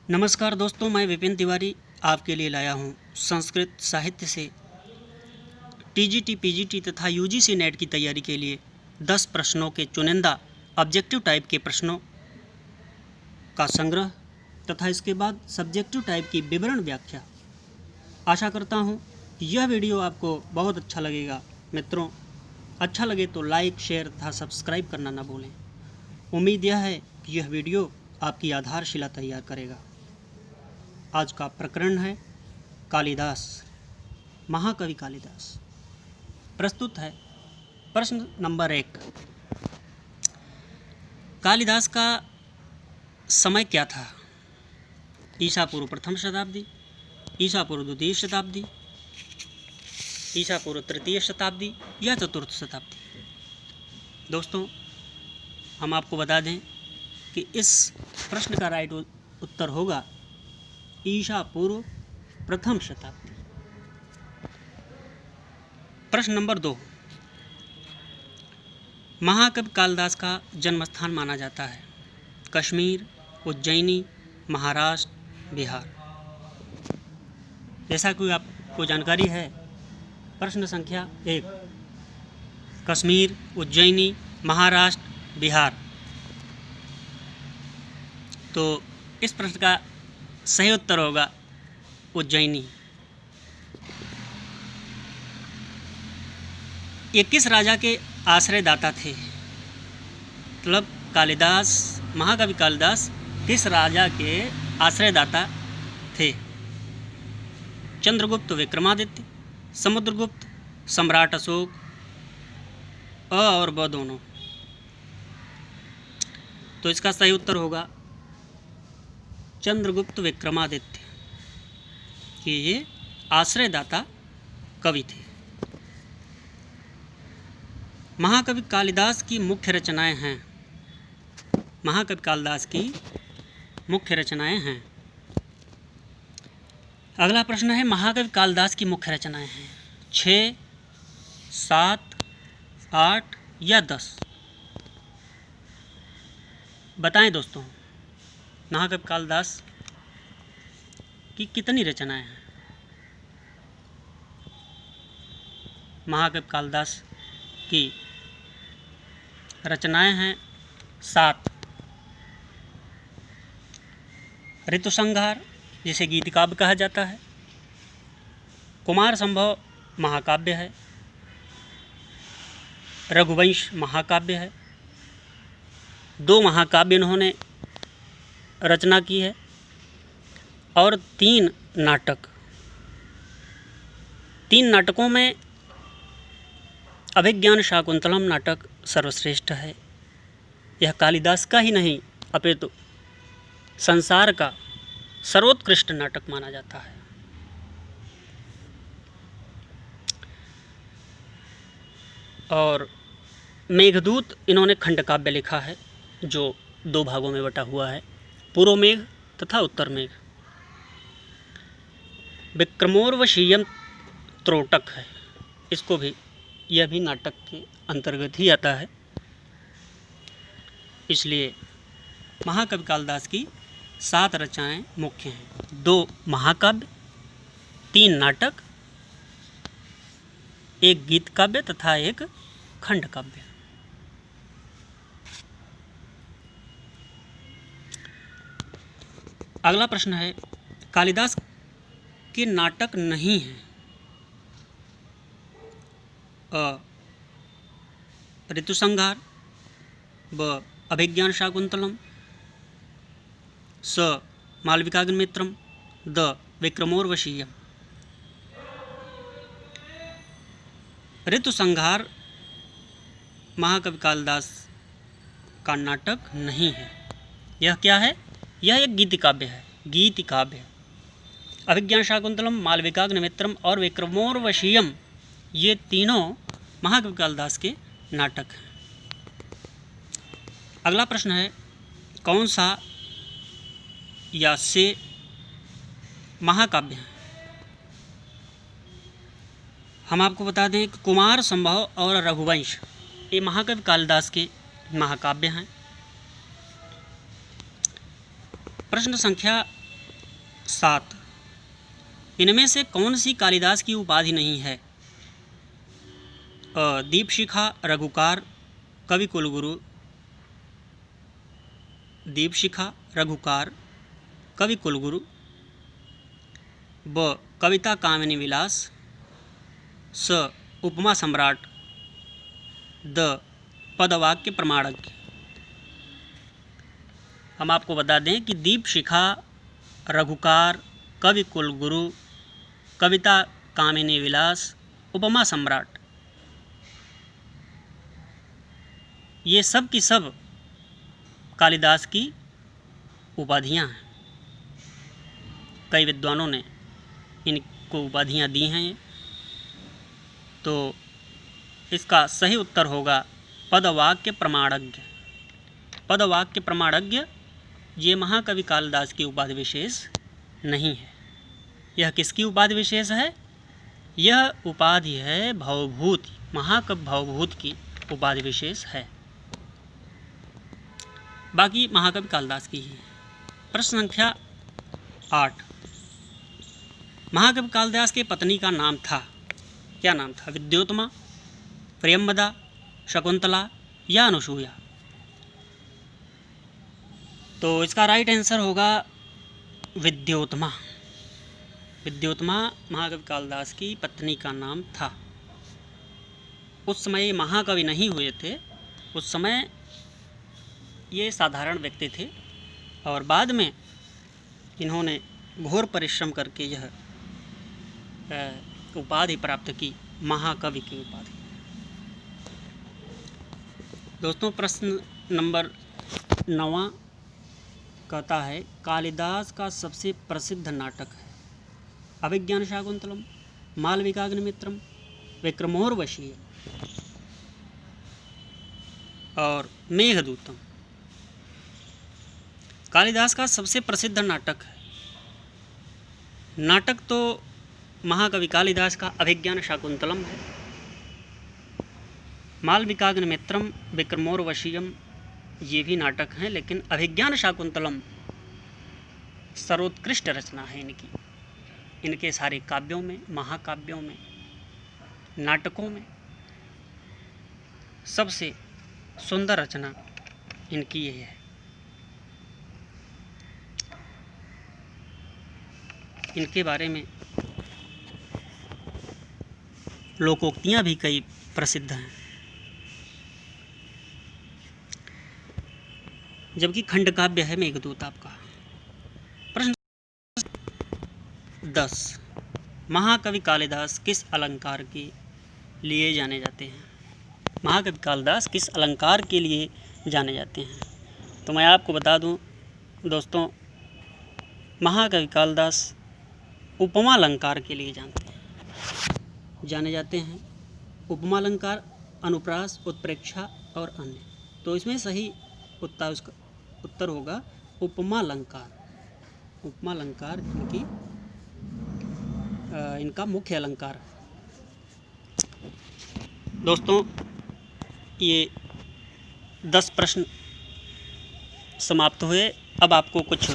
नमस्कार दोस्तों, मैं विपिन तिवारी आपके लिए लाया हूँ संस्कृत साहित्य से टीजीटी, पीजीटी तथा यूजीसी नेट की तैयारी के लिए 10 प्रश्नों के चुनिंदा ऑब्जेक्टिव टाइप के प्रश्नों का संग्रह तथा इसके बाद सब्जेक्टिव टाइप की विवरण व्याख्या। आशा करता हूँ यह वीडियो आपको बहुत अच्छा लगेगा। मित्रों, अच्छा लगे तो लाइक, शेयर तथा सब्सक्राइब करना ना भूलें। उम्मीद यह है कि यह वीडियो आपकी आधारशिला तैयार करेगा। आज का प्रकरण है कालिदास, महाकवि कालिदास। प्रस्तुत है प्रश्न नंबर 1। कालिदास का समय क्या था? ईसा पूर्व प्रथम शताब्दी, ईसा पूर्व द्वितीय शताब्दी, ईसा पूर्व तृतीय शताब्दी या चतुर्थ शताब्दी। दोस्तों, हम आपको बता दें कि इस प्रश्न का राइट उत्तर होगा ईसा पूर्व प्रथम शताब्दी। प्रश्न नंबर 2। महाकवि कालिदास का जन्म स्थान माना जाता है कश्मीर, उज्जैनी, महाराष्ट्र, बिहार। जैसा कि आपको जानकारी है, प्रश्न संख्या 1 कश्मीर, उज्जैनी, महाराष्ट्र, बिहार। तो इस प्रश्न का सही उत्तर होगा उज्जैनी। ये किस राजा के आश्रयदाता थे? मतलब कालिदास, महाकवि कालिदास किस राजा के आश्रयदाता थे? चंद्रगुप्त, विक्रमादित्य, समुद्रगुप्त, सम्राट अशोक, अ और ब दोनों। तो इसका सही उत्तर होगा चंद्रगुप्त विक्रमादित्य के ये आश्रयदाता कवि थे। महाकवि कालिदास की मुख्य रचनाएं हैं। महाकवि कालिदास की मुख्य रचनाएं हैं। अगला प्रश्न है महाकवि कालिदास की मुख्य रचनाएं हैं 6, 7, 8 या 10। बताएं दोस्तों, महाकवि कालिदास की कितनी रचनाएं हैं? महाकवि कालिदास की रचनाएं हैं 7। ऋतुसंहार, जिसे गीत काव्य कहा जाता है। कुमार संभव महाकाव्य है। रघुवंश महाकाव्य है। 2 महाकाव्य इन्होंने रचना की है और 3 नाटक। 3 नाटकों में अभिज्ञान शाकुंतलम नाटक सर्वश्रेष्ठ है। यह कालिदास का ही नहीं अपितु संसार का सर्वोत्कृष्ट नाटक माना जाता है। और मेघदूत इन्होंने खंड काव्य लिखा है जो 2 भागों में बटा हुआ है, पूर्व मेघ तथा उत्तर मेघ। विक्रमोर्वशीयम त्रोटक है, इसको भी, यह भी नाटक के अंतर्गत ही आता है। इसलिए महाकवि कालिदास की 7 रचनाएं मुख्य हैं। 2 महाकाव्य, 3 नाटक, 1 गीत काव्य तथा 1 खंड काव्य। अगला प्रश्न है कालिदास के नाटक नहीं हैं। अ ऋतुसंहार, ब अभिज्ञान शाकुंतलम, स मालविकाग्निमित्रम, द विक्रमोर्वशीयम। ऋतुसंहार महाकवि कालिदास का नाटक नहीं है। यह क्या है? यह एक गीति काव्य है, गीति काव्य। अभिज्ञान शाकुंतलम, मालविकाग्निमित्रम और विक्रमोर्वशीयम, ये तीनों महाकवि कालिदास के नाटक हैं। अगला प्रश्न है कौन सा या से महाकाव्य है? हम आपको बता दें कि कुमार संभव और रघुवंश ये महाकवि कालिदास के महाकाव्य हैं। प्रश्न संख्या 7। इनमें से कौन सी कालिदास की उपाधि नहीं है? दीपशिखा, रघुकार, कवि कुलगुरु। दीपशिखा, रघुकार, कवि कुलगुरु। ब कविता कामिनी विलास। स उपमा सम्राट। द पदवाक्य प्रमाणज्ञ। हम आपको बता दें कि दीपशिखा, रघुकार, कवि कुलगुरु, कविता कामिनी विलास, उपमा सम्राट, ये सब की सब कालिदास की उपाधियां हैं। कई विद्वानों ने इनको उपाधियां दी हैं। तो इसका सही उत्तर होगा पदवाक्य प्रमाणज्ञ। पदवाक्य प्रमाणज्ञ ये महाकवि कालिदास की उपाधि विशेष नहीं है। यह किसकी उपाधि विशेष है? यह उपाधि है भवभूत, महाकवि भवभूत की उपाधि विशेष है। बाकी महाकवि कालिदास की ही है। प्रश्न संख्या 8। महाकवि कालिदास के पत्नी का नाम था, क्या नाम था? विद्योत्मा, प्रियंवदा, शकुंतला या अनुसूया? तो इसका राइट आंसर होगा विद्योत्मा। विद्योत्मा महाकवि कालिदास की पत्नी का नाम था। उस समय महाकवि नहीं हुए थे, उस समय ये साधारण व्यक्ति थे और बाद में इन्होंने घोर परिश्रम करके यह उपाधि प्राप्त की, महाकवि की उपाधि। दोस्तों प्रश्न नंबर 9 कहता है कालिदास का सबसे प्रसिद्ध नाटक है अभिज्ञान शाकुंतलम, मालविकाग्निमित्रम, विक्रमोर्वशीय और मेघदूतम। कालिदास का सबसे प्रसिद्ध नाटक है। नाटक तो महाकवि कालिदास का अभिज्ञान शाकुंतलम है, मालविकाग्निमित्रम, विक्रमोर्वशीयम ये भी नाटक हैं, लेकिन अभिज्ञान शाकुंतलम सर्वोत्कृष्ट रचना है इनकी। इनके सारे काव्यों में, महाकाव्यों में, नाटकों में सबसे सुंदर रचना इनकी यही है। इनके बारे में लोकोक्तियाँ भी कई प्रसिद्ध हैं, जबकि खंडकाव्य है मेघदूत आपका। प्रश्न 10। महाकवि कालिदास किस अलंकार के लिए जाने जाते हैं? महाकवि कालिदास किस अलंकार के लिए जाने जाते हैं? तो मैं आपको बता दूं दोस्तों, महाकवि कालिदास उपमा अलंकार के लिए जाने जाते हैं। उपमा अलंकार, अनुप्रास, उत्प्रेक्षा और अन्य। तो इसमें सही उत्तर होगा उपमा अलंकार। उपमा अलंकार इनका मुख्य अलंकार है। दोस्तों ये 10 प्रश्न समाप्त हुए। अब आपको कुछ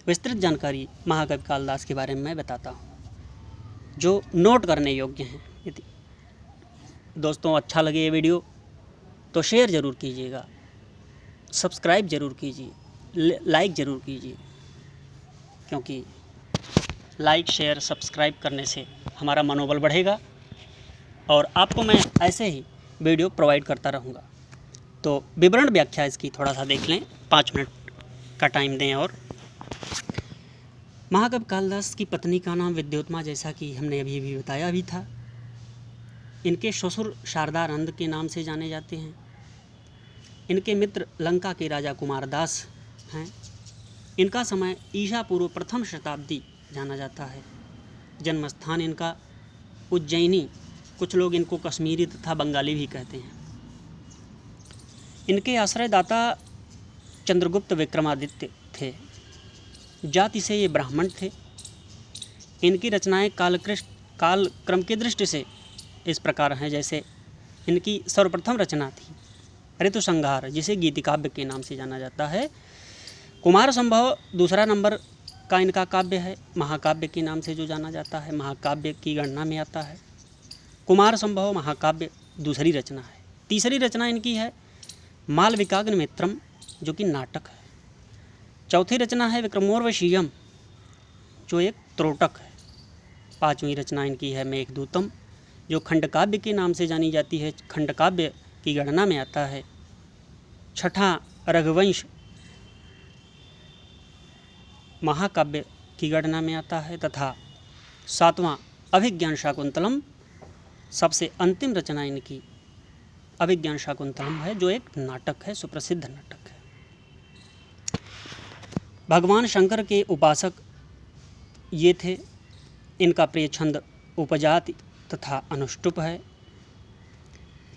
विस्तृत जानकारी महाकवि कालिदास के बारे में मैं बताता हूँ जो नोट करने योग्य हैं। यदि दोस्तों अच्छा लगे ये वीडियो तो शेयर ज़रूर कीजिएगा, सब्सक्राइब ज़रूर कीजिए, लाइक ज़रूर कीजिए, क्योंकि लाइक शेयर सब्सक्राइब करने से हमारा मनोबल बढ़ेगा और आपको मैं ऐसे ही वीडियो प्रोवाइड करता रहूँगा। तो विवरण व्याख्या इसकी थोड़ा सा देख लें, 5 मिनट का टाइम दें। और महाकवि कालिदास की पत्नी का नाम विद्योत्मा, जैसा कि हमने अभी भी बताया भी था। इनके ससुर शारदानंद के नाम से जाने जाते हैं। इनके मित्र लंका के राजा कुमारदास हैं। इनका समय ईसा पूर्व प्रथम शताब्दी जाना जाता है। जन्म स्थान इनका उज्जैनी, कुछ लोग इनको कश्मीरी तथा बंगाली भी कहते हैं। इनके आश्रयदाता चंद्रगुप्त विक्रमादित्य थे। जाति से ये ब्राह्मण थे। इनकी रचनाएं कालक्रम की दृष्टि से इस प्रकार हैं, जैसे इनकी सर्वप्रथम रचना थी ऋतुसंहार, जिसे गीतिकाव्य के नाम से जाना जाता है। कुमार संभव दूसरा नंबर का इनका काव्य है, महाकाव्य के नाम से जो जाना जाता है, महाकाव्य की गणना में आता है। कुमार संभव महाकाव्य दूसरी रचना है। तीसरी रचना इनकी है मालविकाग्नि मित्रम, जो कि नाटक है। चौथी रचना है विक्रमोर्वशीयम, जो एक त्रोटक है। पांचवी रचना इनकी है मेघदूतम, जो खंडकाव्य के नाम से जानी जाती है, खंडकाव्य की गणना में आता है। छठा रघुवंश महाकाव्य की गणना में आता है, तथा सातवां अभिज्ञान शाकुंतलम, सबसे अंतिम रचना इनकी अभिज्ञान शाकुंतलम है, जो एक नाटक है, सुप्रसिद्ध नाटक है। भगवान शंकर के उपासक ये थे। इनका प्रिय छंद उपजाति तथा अनुष्टुप है।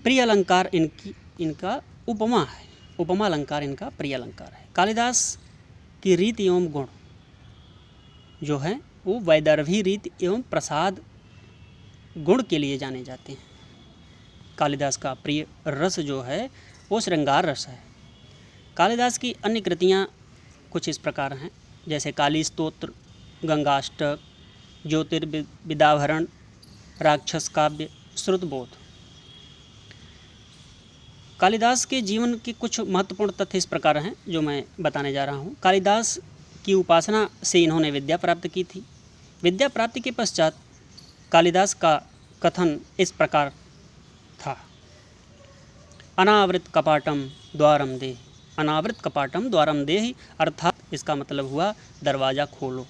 प्रिय अलंकार इनका उपमा है, उपमा अलंकार इनका प्रिय अलंकार है। कालिदास की रीति एवं गुण जो है वो वैदर्भी रीति एवं प्रसाद गुण के लिए जाने जाते हैं। कालिदास का प्रिय रस जो है वो श्रृंगार रस है। कालिदास की अन्य कृतियाँ कुछ इस प्रकार हैं, जैसे काली स्तोत्र, गंगाष्टक, ज्योतिर्विदाभरण, राक्षस काव्य, श्रुतबोध। कालिदास के जीवन के कुछ महत्वपूर्ण तथ्य इस प्रकार हैं जो मैं बताने जा रहा हूँ। कालिदास की उपासना से इन्होंने विद्या प्राप्त की थी। विद्या प्राप्ति के पश्चात कालिदास का कथन इस प्रकार था, अनावृत कपाटम द्वारम देहि। अनावृत कपाटम द्वारम देहि अर्थात इसका मतलब हुआ दरवाज़ा खोलो।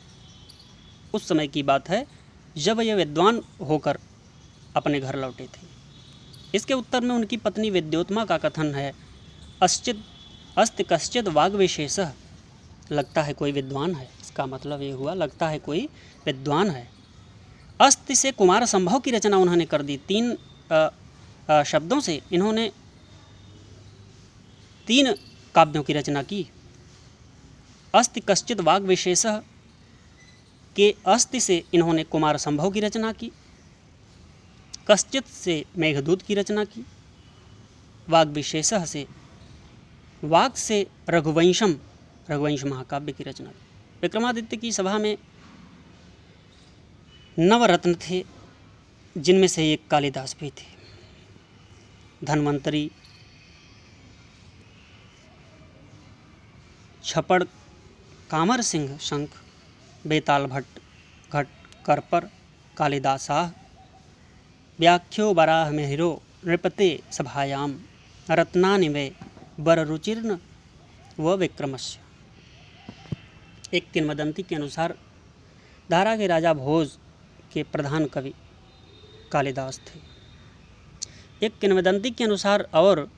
उस समय की बात है जब ये विद्वान होकर अपने घर लौटे थे। इसके उत्तर में उनकी पत्नी विद्योत्मा का कथन है, अस्ति कश्चित् वाग् विशेषः, लगता है कोई विद्वान है। इसका मतलब ये हुआ लगता है कोई विद्वान है। अस्ति से कुमार संभव की रचना उन्होंने कर दी। 3 शब्दों से इन्होंने 3 काव्यों की रचना की। अस्ति कश्चित् वाग् विशेषः के अस्ति से इन्होंने कुमार संभव की रचना की, कश्चित् से मेघदूत की रचना की, वाग् विशेषः से वाग् से रघुवंश महाकाव्य की रचना की। विक्रमादित्य की सभा में नवरत्न थे, जिनमें से एक कालिदास भी थे। धन्वंतरी, छपड़ कामर सिंह शंख, बेताल भट्ट घट करपर, कालिदासाः व्याख्यो वराह मेहिरो नृपते सभायाम, रत्नानि वे वररुचिर्न व विक्रमस्य। एक किंवदंती के अनुसार दारा के राजा भोज के प्रधान कवि कालिदास थे। एक किंवदंती के अनुसार और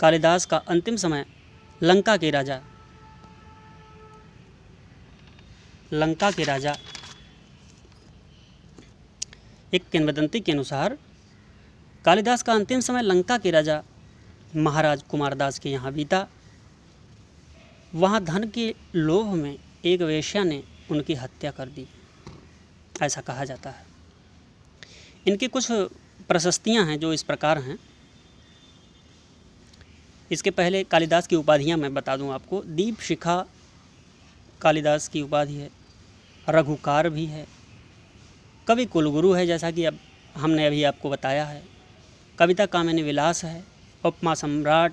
कालिदास का अंतिम समय लंका के राजा एक किंवदंती के अनुसार कालिदास का अंतिम समय लंका के राजा महाराज कुमारदास के यहाँ बीता। वहाँ धन के लोभ में एक वेश्या ने उनकी हत्या कर दी, ऐसा कहा जाता है। इनकी कुछ प्रशस्तियाँ हैं जो इस प्रकार हैं। इसके पहले कालिदास की उपाधियाँ मैं बता दूं आपको। दीप शिखा कालिदास की उपाधि है, रघुकार भी है, कवि कुलगुरु है जैसा कि अब हमने अभी आपको बताया है, कविता कामिनी विलास है, उपमा सम्राट।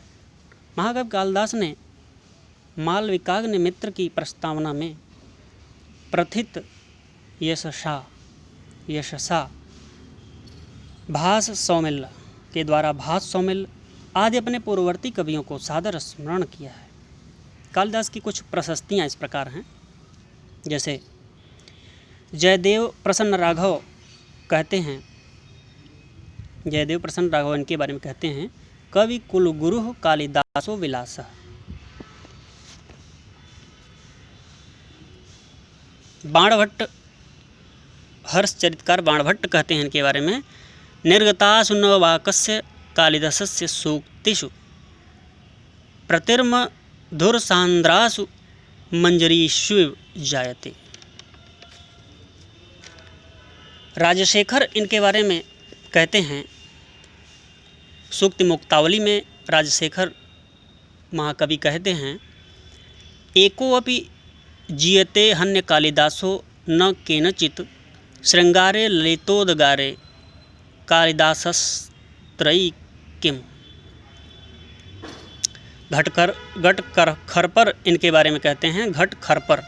महाकवि कालिदास ने मालविकाग्नि मित्र की प्रस्तावना में प्रथित यशसा भास सौमिल्य के द्वारा भास सौमिल्य आदि अपने पूर्ववर्ती कवियों को सादर स्मरण किया है। कालिदास की कुछ प्रशस्तियाँ इस प्रकार हैं, जैसे जयदेव प्रसन्न राघव कहते हैं, जयदेव प्रसन्न राघव इनके बारे में कहते हैं, कवि कुलगुरु कालिदासो विलासः। बाणभट्ट हर्षचरितकार बाणभट्ट कहते हैं इनके बारे में, निर्गतासु नववाकस्य कालिदासस्य सूक्तिषु प्रतिर्मधुरसान्द्रासु मंजरीष्विव जायते। राजशेखर इनके बारे में कहते हैं, सूक्ति मुक्तावली में राजशेखर महाकवि कहते हैं, एको अपि जीयते हन्य कालिदासो न केनचित् श्रृंगारे ललितोद्गारे कालिदासस्त्रयी किम। घट खरपर इनके बारे में कहते हैं। घट खरपर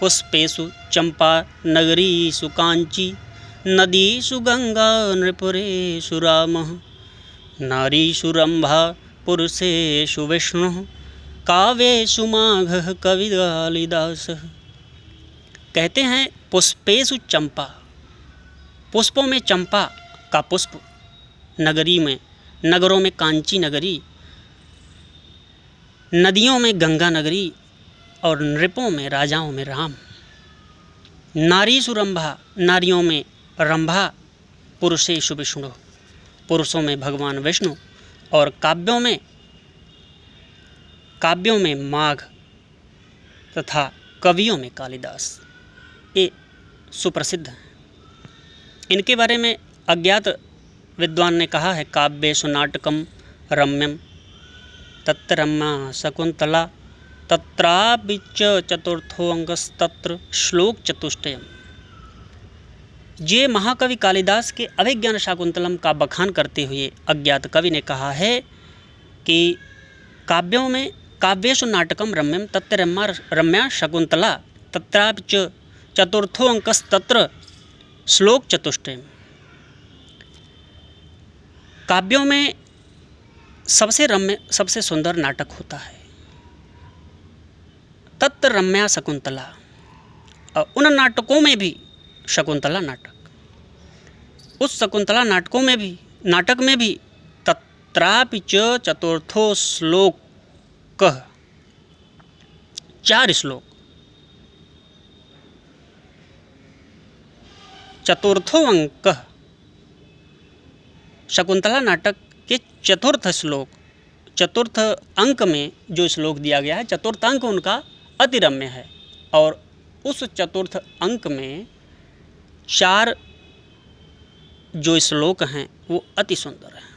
पुष्पेषु चंपा नगरीषु कांची नदीषु गंगा नृपुरेषु रामः नारीषु रंभा पुरुषेषु विष्णुः काव्येषु माघः कवि कालिदासः। कहते हैं पुष्पेषु चंपा, पुष्पों में चंपा का पुष्प, नगरी में नगरों में कांची नगरी, नदियों में गंगा नगरी और नृपों में राजाओं में राम। नारीषु रंभा, नारियों में रंभा, पुरुषेषु विष्णु, पुरुषों में भगवान विष्णु और काव्यों में माघ तथा कवियों में कालिदास, ये सुप्रसिद्ध हैं। इनके बारे में अज्ञात विद्वान ने कहा है काव्येषु नाटकम रम्यम तत्र रम्या शकुंतला तत्रापि चतुर्थो अंगस्तत्र श्लोक चतुष्टयम्। ये महाकवि कालिदास के अभिज्ञान शाकुंतलम का बखान करते हुए अज्ञात कवि ने कहा है कि काव्येषु नाटकम रम्यम तत्र रम्या शकुंतला तत्रापि चतुर्थो अंकस्तत्र श्लोक चतुष्टयम्। काव्यों में सबसे रम्य सबसे सुंदर नाटक होता है तत्र रम्या शकुंतला, और उन नाटकों में भी शकुंतला नाटक, उस शकुंतला नाटक में भी तत्रापि चतुर्थो श्लोक, 4 श्लोक, चतुर्थो अंक, शकुंतला नाटक के चतुर्थ अंक में जो श्लोक दिया गया है, चतुर्थ अंक उनका अति रम्य है और उस चतुर्थ अंक में 4 जो श्लोक हैं वो अति सुंदर हैं।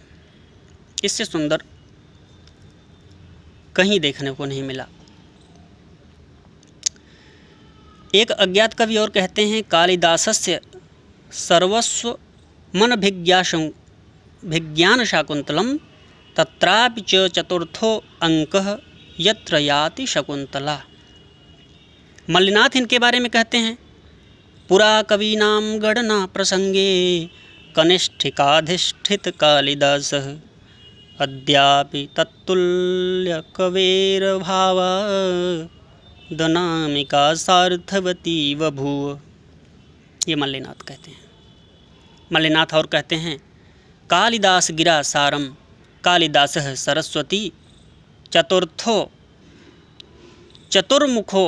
इससे सुंदर कहीं देखने को नहीं मिला। एक अज्ञात कवि और कहते हैं कालिदासस्य सर्वस्व मन भिज्ञान शाकुंतलम तत्रापि चतुर्थो अंकः यत्र याति शकुंतला। मल्लिनाथ इनके बारे में कहते हैं पुरा कवीनां गणना प्रसंगे कनिष्ठिकाधिष्ठित कालिदासः अद्यापि तत्तुल्य कवेर्भावा दनामिका सार्थवती बभूव। ये मल्लिनाथ कहते हैं। मल्लिनाथ और कहते हैं कालिदास गिरा सारम कालिदासः सरस्वती चतुर्थो चतुर्मुखो